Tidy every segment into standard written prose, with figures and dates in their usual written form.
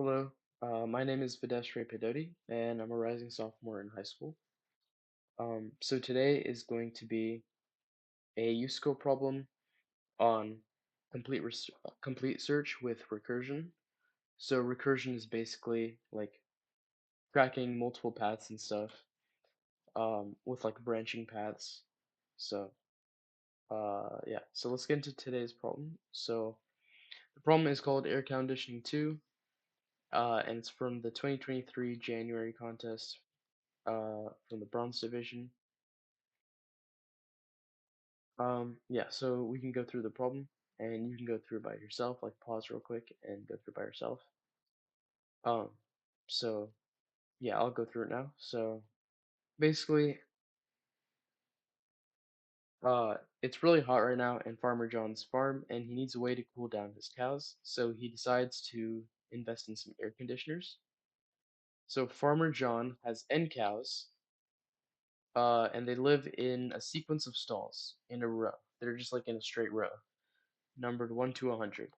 Hello, my name is Videsh Pedodi, and I'm a rising sophomore in high school. So today is going to be a USACO problem on complete search with recursion. So recursion is basically like tracking multiple paths and stuff, with like branching paths. So yeah, so let's get into today's problem. So the problem is called Air Conditioning 2, and it's from the 2023 January contest, from the Bronze Division. Yeah, so we can go through the problem and you can go through it by yourself, like pause real quick and go through it by yourself. Um, so yeah, I'll go through it now. So basically, it's really hot right now in Farmer John's farm and he needs a way to cool down his cows. So he decides to invest in some air conditioners. So Farmer John has N cows, and they live in a sequence of stalls in a row. They're just like in a straight row, numbered 1 to 100.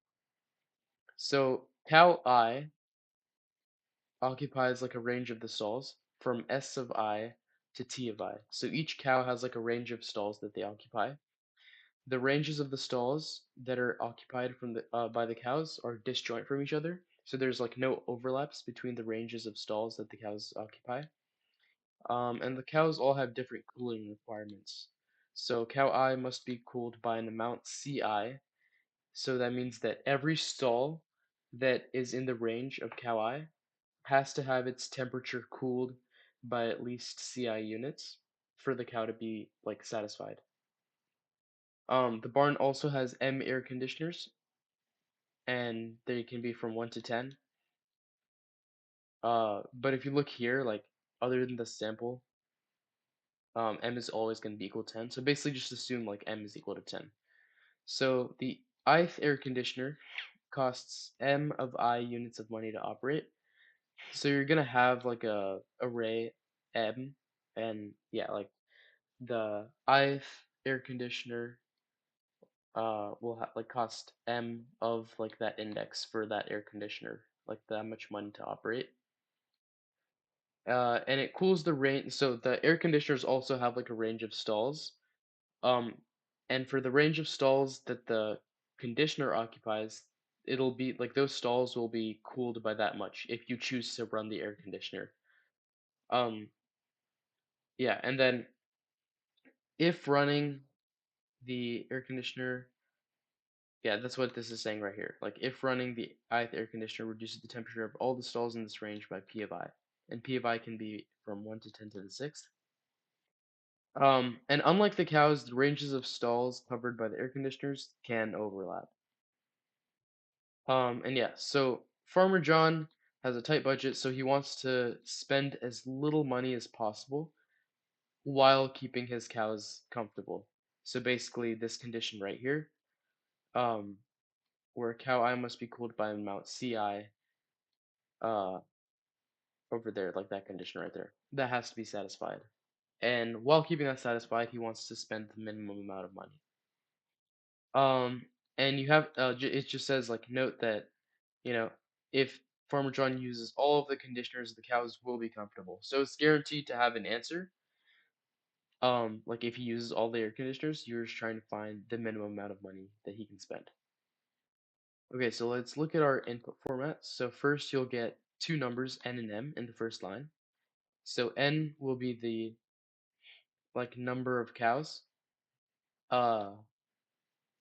So cow I occupies like a range of the stalls from S of I to T of I. So each cow has like a range of stalls that they occupy. The ranges of the stalls that are occupied from the by the cows are disjoint from each other. So there's like no overlaps between the ranges of stalls that the cows occupy. And the cows all have different cooling requirements. So cow I must be cooled by an amount Ci. So that means that every stall that is in the range of cow I has to have its temperature cooled by at least CI units for the cow to be like satisfied. The barn also has M air conditioners, and they can be from 1 to 10. But if you look here, like other than the sample, M is always going to be equal to 10. So basically, just assume like M is equal to 10. So the ith air conditioner costs M of I units of money to operate. So you're gonna have like a array M, and yeah, like the ith air conditioner will like cost M of like that index for that air conditioner, like that much money to operate. And it cools the range. So the air conditioners also have like a range of stalls. Um, and for the range of stalls that the conditioner occupies, it'll be like those stalls will be cooled by that much if you choose to run the air conditioner. Um, yeah, and then if running the air conditioner, yeah, that's what this is saying right here. Like if running the ith air conditioner reduces the temperature of all the stalls in this range by P of I. And P of I can be from 1 to 10 to the 6th. And unlike the cows, the ranges of stalls covered by the air conditioners can overlap. And yeah, so Farmer John has a tight budget, so he wants to spend as little money as possible while keeping his cows comfortable. So basically, this condition right here, um, where cow I must be cooled by amount Ci, uh, over there, like that condition right there, that has to be satisfied. And while keeping that satisfied, he wants to spend the minimum amount of money. Um, and you have, it just says like note that, you know, if Farmer John uses all of the conditioners, the cows will be comfortable. So it's guaranteed to have an answer. Like if he uses all the air conditioners, you're just trying to find the minimum amount of money that he can spend. Okay, so let's look at our input format. So first you'll get two numbers, n and m, in the first line. So n will be the like number of cows, uh,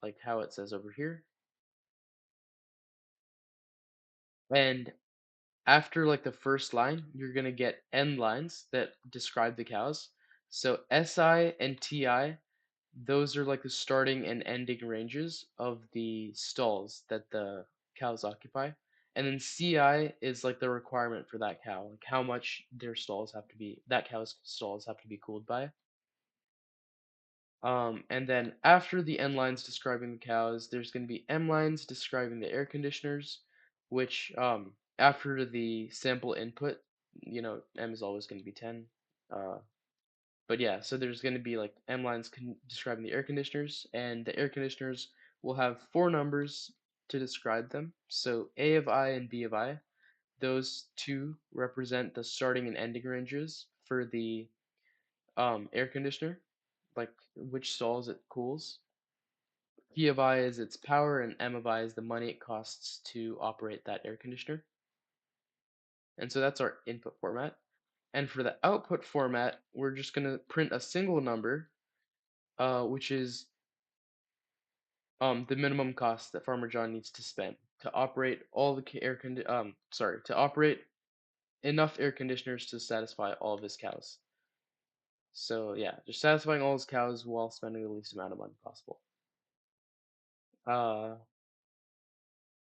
like how it says over here. And after like the first line, you're gonna get n lines that describe the cows. So Si and Ti, those are like the starting and ending ranges of the stalls that the cows occupy. And then Ci is like the requirement for that cow, like how much their stalls have to be, that cow's stalls have to be cooled by. And then after the N lines describing the cows, there's going to be M lines describing the air conditioners, which after the sample input, M is always going to be 10. Uh, but yeah, so there's going to be like M lines describing the air conditioners, and the air conditioners will have four numbers to describe them. So A of I and B of I, those two represent the starting and ending ranges for the air conditioner, like which stalls it cools. P of I is its power, and M of I is the money it costs to operate that air conditioner. And so that's our input format. And for the output format, we're just going to print a single number, which is the minimum cost that Farmer John needs to spend to operate all the to operate enough air conditioners to satisfy all of his cows. So yeah, just satisfying all his cows while spending the least amount of money possible. Uh,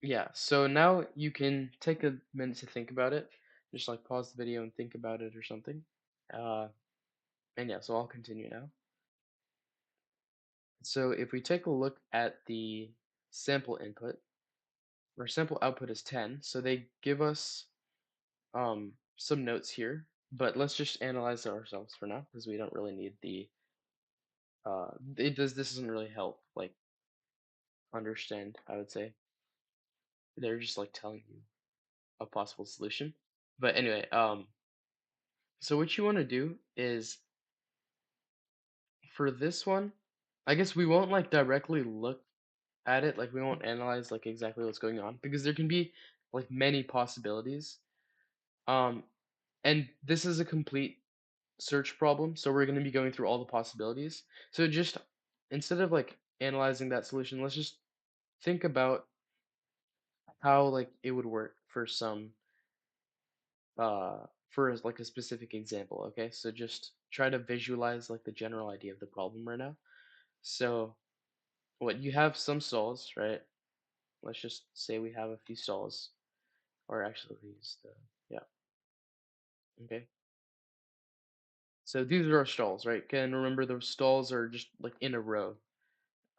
yeah. So now you can take a minute to think about it. Just like pause the video and think about it or something. Uh, and yeah, so I'll continue now. So if we take a look at the sample input, our sample output is 10. So they give us some notes here, but let's just analyze it ourselves for now because we don't really need the this doesn't really help like understand, I would say. They're just like telling you a possible solution. But anyway, so what you want to do is for this one, I guess we won't like directly look at it, like we won't analyze like exactly what's going on because there can be like many possibilities. Um, and this is a complete search problem, so we're going to be going through all the possibilities. So just instead of like analyzing that solution, let's just think about how like it would work for some like a specific example, okay? So just try to visualize like the general idea of the problem right now. So what you have some stalls, right? Let's just say we have a few stalls, or actually we use the yeah, okay. So these are our stalls, right? Can remember those stalls are just like in a row.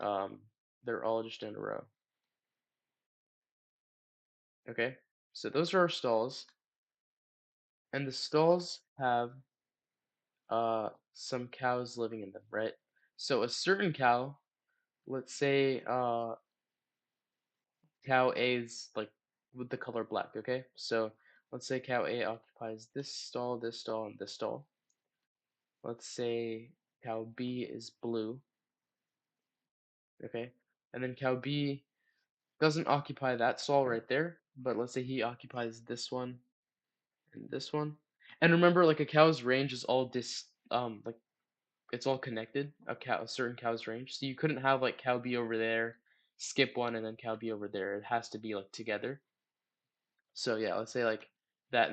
Um, they're all just in a row. Okay, so those are our stalls, and the stalls have some cows living in them, right? So a certain cow, let's say cow A is like with the color black, okay? So let's say cow A occupies this stall, and this stall. Let's say cow B is blue, okay? And then cow B doesn't occupy that stall right there, but let's say he occupies this one and this one. And remember, like a cow's range is all like it's all connected. A certain cow's range, so you couldn't have like cow B over there, skip one, and then cow B over there. It has to be like together. So yeah, let's say like that,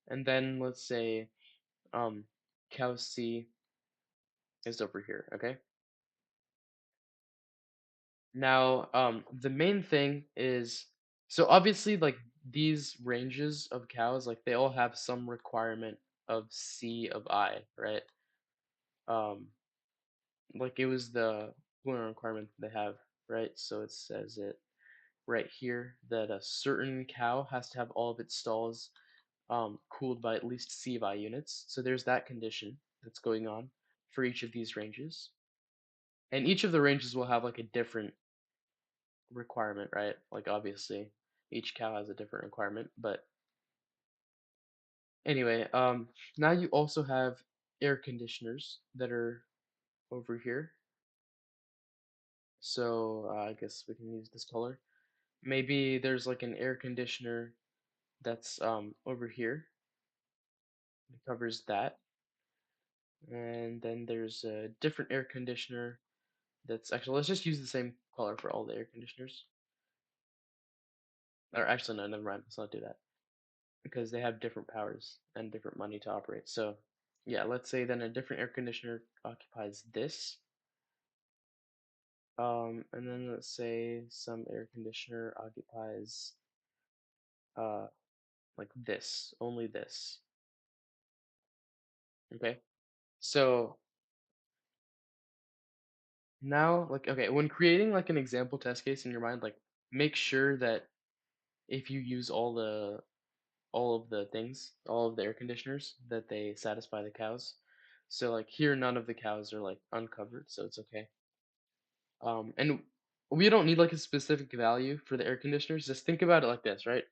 and then let's say um cow C is over here. Okay. Now the main thing is so obviously like these ranges of cows like they all have some requirement of C of I, right? Um like it was the fluent requirement they have, right? So it says it right here that a certain cow has to have all of its stalls cooled by at least CVI units. So there's that condition that's going on for each of these ranges. And each of the ranges will have like a different requirement, right? Like obviously each cow has a different requirement, but anyway, now you also have air conditioners that are over here. So I guess we can use this color. Maybe there's like an air conditioner that's over here. It covers that. And then there's a different air conditioner that's actually, let's just use the same color for all the air conditioners. Or actually, no, never mind. Let's not do that because they have different powers and different money to operate. So, yeah, let's say then a different air conditioner occupies this. And then let's say some air conditioner occupies uh, like this, only this. Okay. So now, like, okay, when creating like an example test case in your mind, like, make sure that if you use all of the things, all of the air conditioners, that they satisfy the cows. So like here, none of the cows are like uncovered, so it's okay. And we don't need like a specific value for the air conditioners. Just think about it like this, right?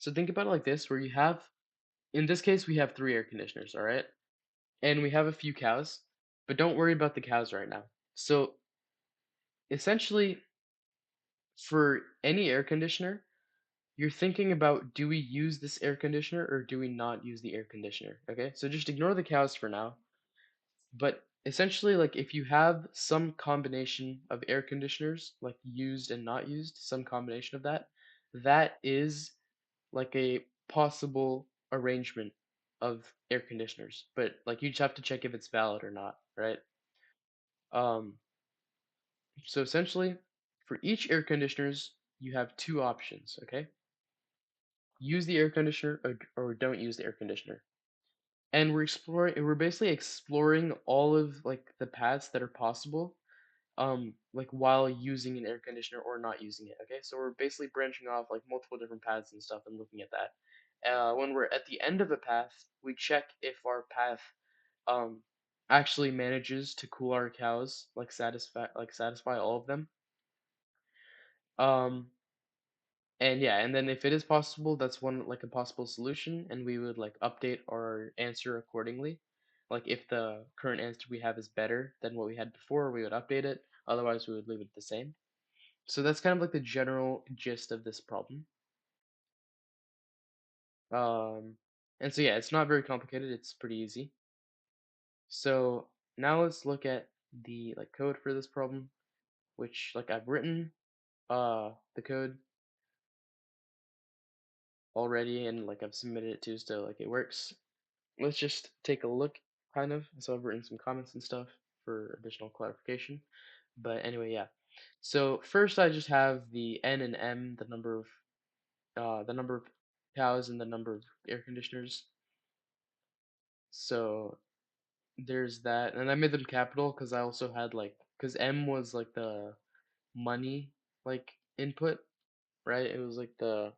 So think about it like this, where you have, in this case, we have three air conditioners, all right? And we have a few cows, but don't worry about the cows right now. So essentially, for any air conditioner, you're thinking about, do we use this air conditioner or do we not use the air conditioner? Okay, so just ignore the cows for now. But essentially, like if you have some combination of air conditioners, like used and not used, some combination of that, that is like a possible arrangement of air conditioners. But like you just have to check if it's valid or not, right? Um, so essentially, for each air conditioners, you have two options, okay? Use the air conditioner or don't use the air conditioner. And we're basically exploring all of like the paths that are possible, like while using an air conditioner or not using it. Okay, so we're basically branching off like multiple different paths and stuff and looking at that. When we're at the end of a path, we check if our path um actually manages to cool our cows, like satisfy all of them. um and yeah, and then if it is possible, that's one like a possible solution, and we would like update our answer accordingly. Like if the current answer we have is better than what we had before, we would update it. Otherwise, we would leave it the same. So that's kind of like the general gist of this problem. Um, and so yeah, it's not very complicated. It's pretty easy. So now let's look at the like code for this problem, which like I've written the code already and like I've submitted it to, so like it works. Let's just take a look, kind of. So I've written some comments and stuff for additional clarification. But anyway, yeah. So first, I just have the n and m, the number of cows and the number of air conditioners. So there's that, and I made them capital because I also had like, because m was like the money like input, right? It was like the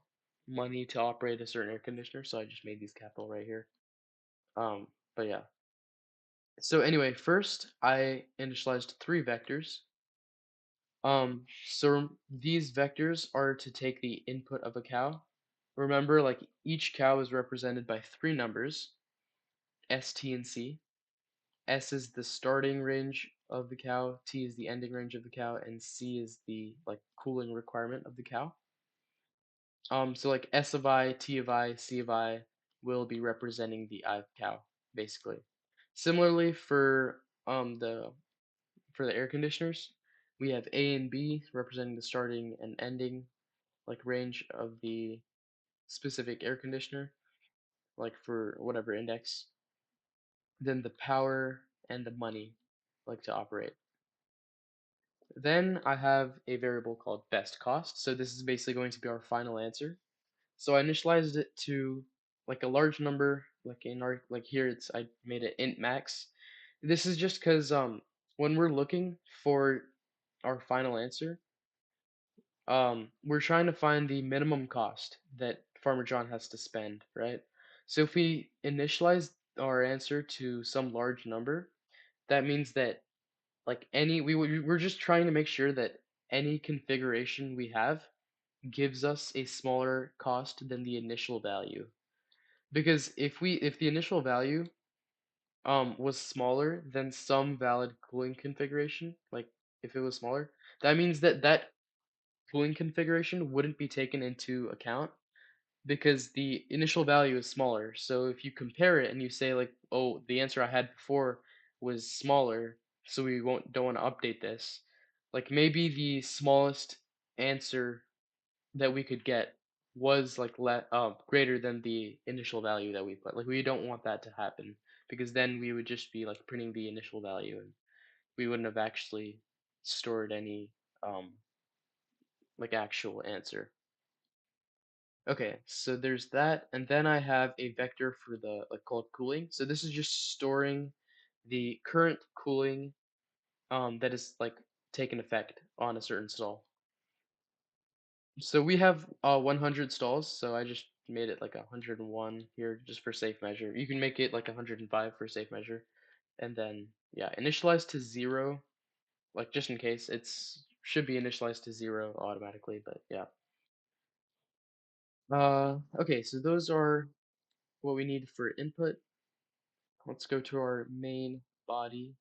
money to operate a certain air conditioner, so I just made these capital right here. But yeah. So anyway, first I initialized three vectors. So these vectors are to take the input of a cow. Remember, like each cow is represented by three numbers, S, T, and C. S is the starting range of the cow, T is the ending range of the cow, and C is the like cooling requirement of the cow. So like S of I, T of I, C of I will be representing the I of cow, basically. Similarly for the air conditioners, we have A and B representing the starting and ending like range of the specific air conditioner, like for whatever index. Then the power and the money like to operate. Then I have a variable called best cost. So this is basically going to be our final answer. So I initialized it to like a large number, like in our like here I made it int max. This is just because when we're looking for our final answer, we're trying to find the minimum cost that Farmer John has to spend, right? So if we initialize our answer to some large number, that means that like we're just trying to make sure that any configuration we have gives us a smaller cost than the initial value. Because if the initial value was smaller than some valid cooling configuration, like if it was smaller, that means that that cooling configuration wouldn't be taken into account because the initial value is smaller. So if you compare it and you say like, oh, the answer I had before was smaller, so we won't don't want to update this. Like maybe the smallest answer that we could get was like greater than the initial value that we put. Like we don't want that to happen because then we would just be like printing the initial value and we wouldn't have actually stored any um like actual answer. Okay, so there's that, and then I have a vector for the like called cooling. So this is just storing the current cooling that is like taken effect on a certain stall. So we have 100 stalls, so I just made it like 101 here just for safe measure. You can make it like 105 for safe measure, and then yeah, initialize to 0, like just in case it's should be initialized to 0 automatically, but yeah. Okay, so those are what we need for input. Let's go to our main code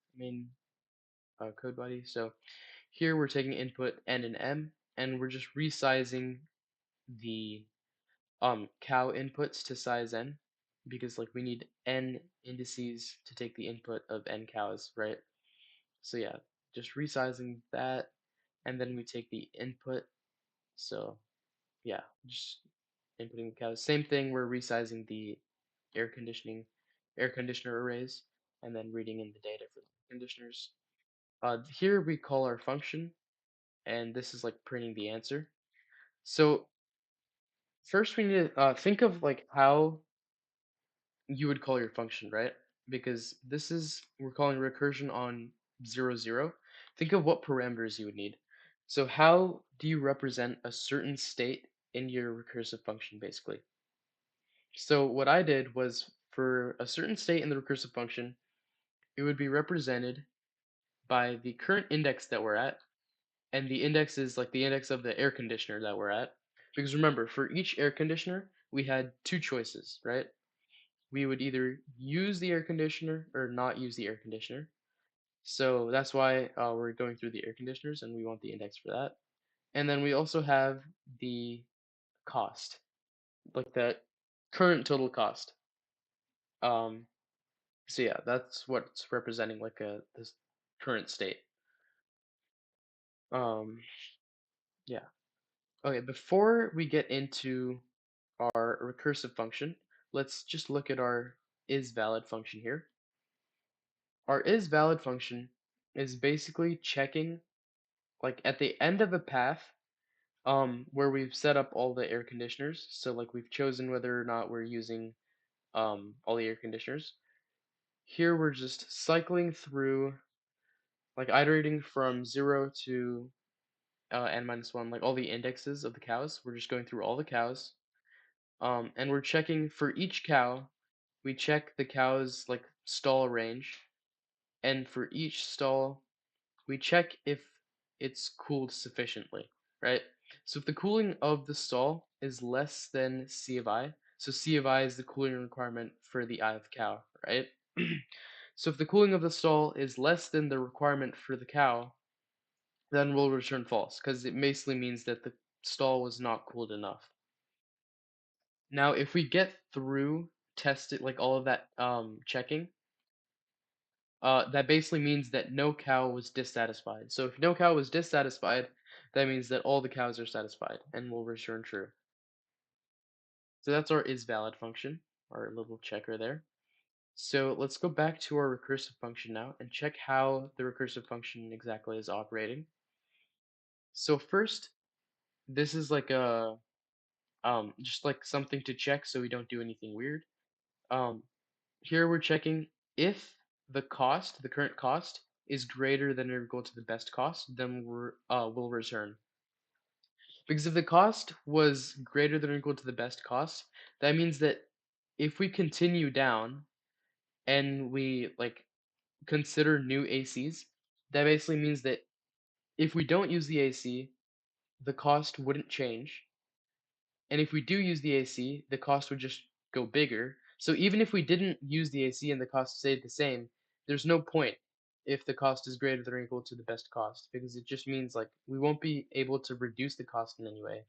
body. So here we're taking input n and m, and we're just resizing the cow inputs to size n, because like we need n indices to take the input of n cows, right? So yeah, just resizing that, and then we take the input. So yeah, just inputting the cows. Same thing, we're resizing the air conditioning air conditioner arrays, and then reading in the data for the conditioners. Here we call our function, and this is like printing the answer. So first we need to think of like how you would call your function, right? Because this is, we're calling recursion on 0, 0. Think of what parameters you would need. So how do you represent a certain state in your recursive function, basically? So what I did was, for a certain state in the recursive function, it would be represented by the current index that we're at, and the index is like the index of the air conditioner that we're at. Because remember, for each air conditioner, we had two choices, right? We would either use the air conditioner or not use the air conditioner. So that's why we're going through the air conditioners, and we want the index for that. And then we also have the cost, like the current total cost. Um, so yeah, that's what's representing like this current state. Um, yeah. Okay, before we get into our recursive function, let's just look at our isValid function here. Our isValid function is basically checking, like at the end of a path, where we've set up all the air conditioners. So like we've chosen whether or not we're using all the air conditioners. Here we're just cycling through, like iterating from 0 to n minus 1, like all the indexes of the cows. We're just going through all the cows. And we're checking for each cow, we check the cow's like stall range, and for each stall, we check if it's cooled sufficiently, right? So if the cooling of the stall is less than C of I, so C of I is the cooling requirement for the I of cow, right? So if the cooling of the stall is less than the requirement for the cow, then we'll return false, because it basically means that the stall was not cooled enough. Now, if we get through tested like all of that checking, that basically means that no cow was dissatisfied. So if no cow was dissatisfied, that means that all the cows are satisfied and will return true. So that's our isValid function, our little checker there. So let's go back to our recursive function now and check how the recursive function exactly is operating. So first, this is like a just like something to check so we don't do anything weird. Um, Here we're checking if the cost, the current cost, is greater than or equal to the best cost, then we'll return. Because if the cost was greater than or equal to the best cost, that means that if we continue down and we like consider new ACs, that basically means that if we don't use the AC, the cost wouldn't change. And if we do use the AC, the cost would just go bigger. So even if we didn't use the AC and the cost stayed the same, there's no point if the cost is greater than or equal to the best cost, because it just means like we won't be able to reduce the cost in any way.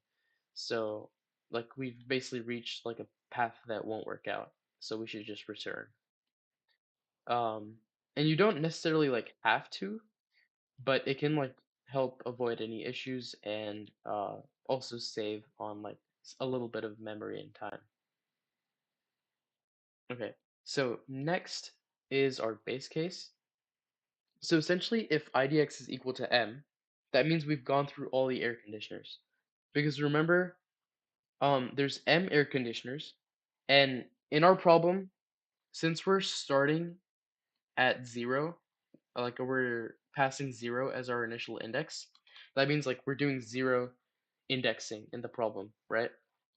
So like we've basically reached like a path that won't work out. So we should just return. Um, and you don't necessarily like have to, but it can like help avoid any issues, and also save on like a little bit of memory and time. Okay, so next is our base case. So essentially, if IDX is equal to M, that means we've gone through all the air conditioners. Because remember, there's M air conditioners, and in our problem, since we're starting at 0, like we're passing 0 as our initial index, that means like we're doing 0 indexing in the problem, right?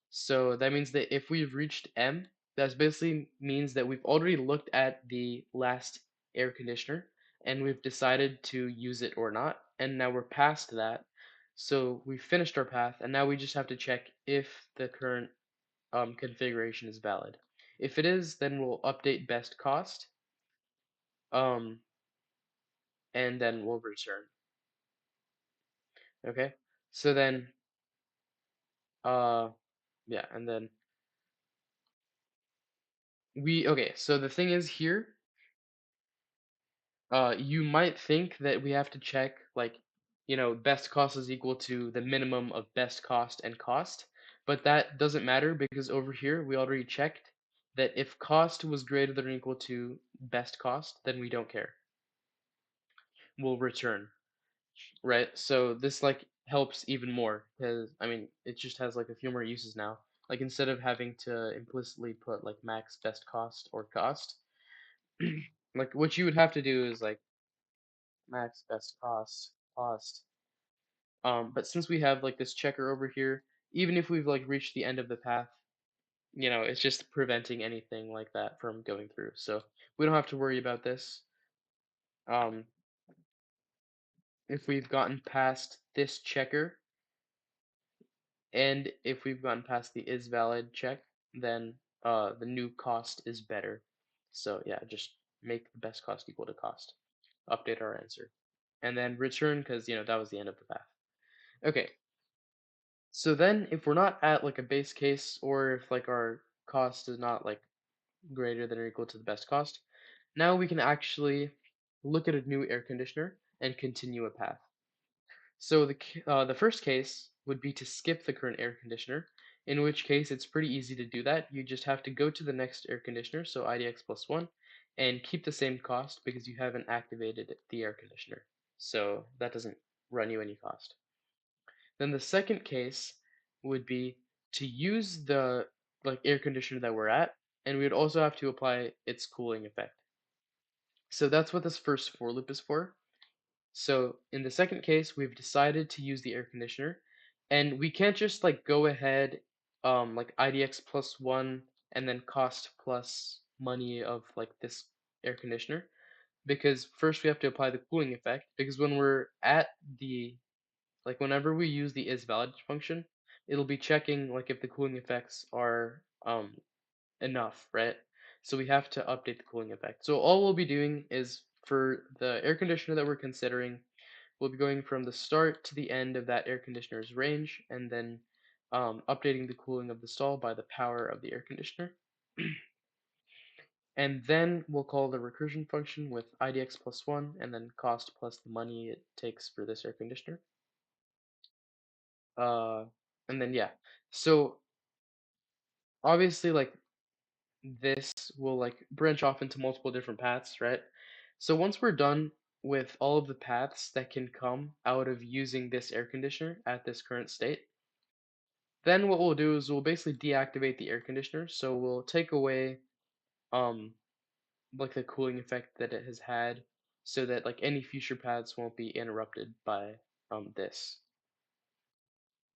So that means that if we've reached M, that basically means that we've already looked at the last air conditioner and we've decided to use it or not. And now we're past that. So we finished our path, and now we just have to check if the current configuration is valid. If it is, then we'll update best cost, um, and then we'll return. Okay, so then, uh, yeah, and then okay, so the thing is here, you might think that we have to check, like, best cost is equal to the minimum of best cost and cost, but that doesn't matter because over here we already checked that if cost was greater than or equal to best cost, then we don't care. We'll return, right? So this like helps even more because I mean it just has like a few more uses now. Like instead of having to implicitly put like max best cost or cost, like what you would have to do is like max best cost. But since we have like this checker over here, even if we've like reached the end of the path, it's just preventing anything like that from going through. So we don't have to worry about this. Um, if we've gotten past this checker, and if we've gotten past the is valid check, then the new cost is better. So yeah, just make the best cost equal to cost. Update our answer. And then return because that was the end of the path. Okay, so then if we're not at like a base case or if like our cost is not like greater than or equal to the best cost, now we can actually look at a new air conditioner and continue a path. So the first case would be to skip the current air conditioner, in which case it's pretty easy to do that. You just have to go to the next air conditioner, so IDX plus 1, and keep the same cost because you haven't activated the air conditioner. So that doesn't run you any cost. Then the second case would be to use the like air conditioner that we're at, and we would also have to apply its cooling effect. So that's what this first for loop is for. So in the second case, we've decided to use the air conditioner, and we can't just like go ahead, like IDX plus 1 and then cost plus money of like this air conditioner, because first we have to apply the cooling effect, because when we're at the like whenever we use the isValid function, it'll be checking like if the cooling effects are enough, right? So we have to update the cooling effect. So all we'll be doing is for the air conditioner that we're considering, we'll be going from the start to the end of that air conditioner's range and then updating the cooling of the stall by the power of the air conditioner. And then we'll call the recursion function with IDX plus 1 and then cost plus the money it takes for this air conditioner. Uh, and then yeah, so obviously like this will like branch off into multiple different paths, right? So once we're done with all of the paths that can come out of using this air conditioner at this current state, then what we'll do is we'll basically deactivate the air conditioner. So we'll take away um like the cooling effect that it has had so that like any future paths won't be interrupted by this.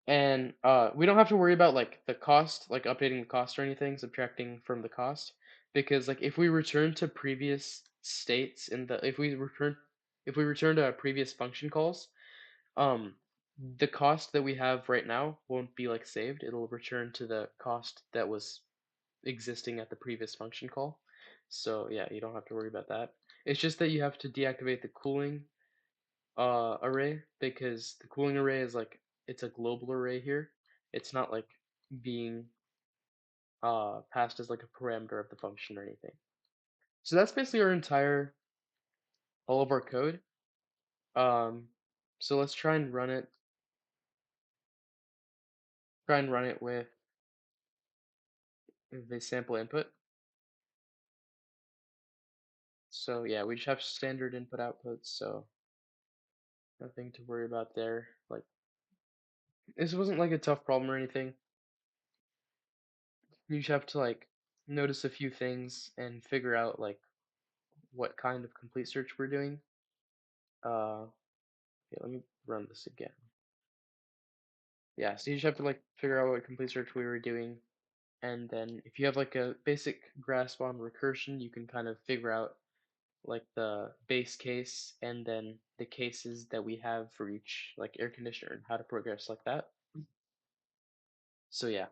And we don't have to worry about like the cost, like updating the cost or anything, subtracting from the cost, because like if we return to previous states in the if we return to previous function calls, um, the cost that we have right now won't be like saved. It'll return to the cost that was existing at the previous function call. So yeah, you don't have to worry about that. It's just that you have to deactivate the cooling array because the cooling array is like it's a global array here. It's not like being passed as like a parameter of the function or anything. So that's basically our entire all of our code. Um, so let's try and run it with the sample input. So yeah, we just have standard input outputs, so nothing to worry about there. Like this wasn't like a tough problem or anything. You just have to like notice a few things and figure out like what kind of complete search we're doing. Okay, let me run this again. Yeah, so you just have to like figure out what complete search we were doing, and then if you have like a basic grasp on recursion, you can kind of figure out like the base case and then the cases that we have for each like air conditioner and how to progress like that. So yeah.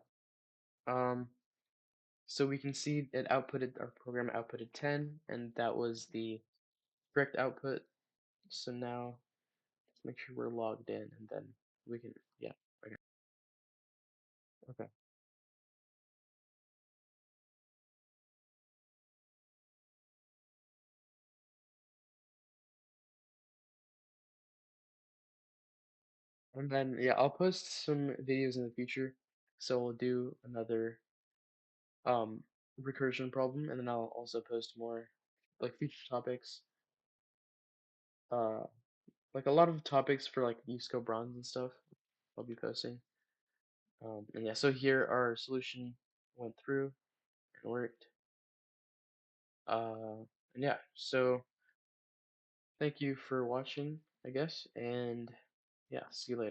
So we can see it outputted, our program outputted 10, and that was the correct output. So now let's make sure we're logged in, and then we can, yeah, okay, okay. And then, yeah, I'll post some videos in the future. So we'll do another um, recursion problem, and then I'll also post more like future topics, uh, like a lot of topics for like USACO bronze and stuff. I'll be posting. And yeah, so here our solution went through and worked. And yeah, so thank you for watching, I guess, and yeah, see you later.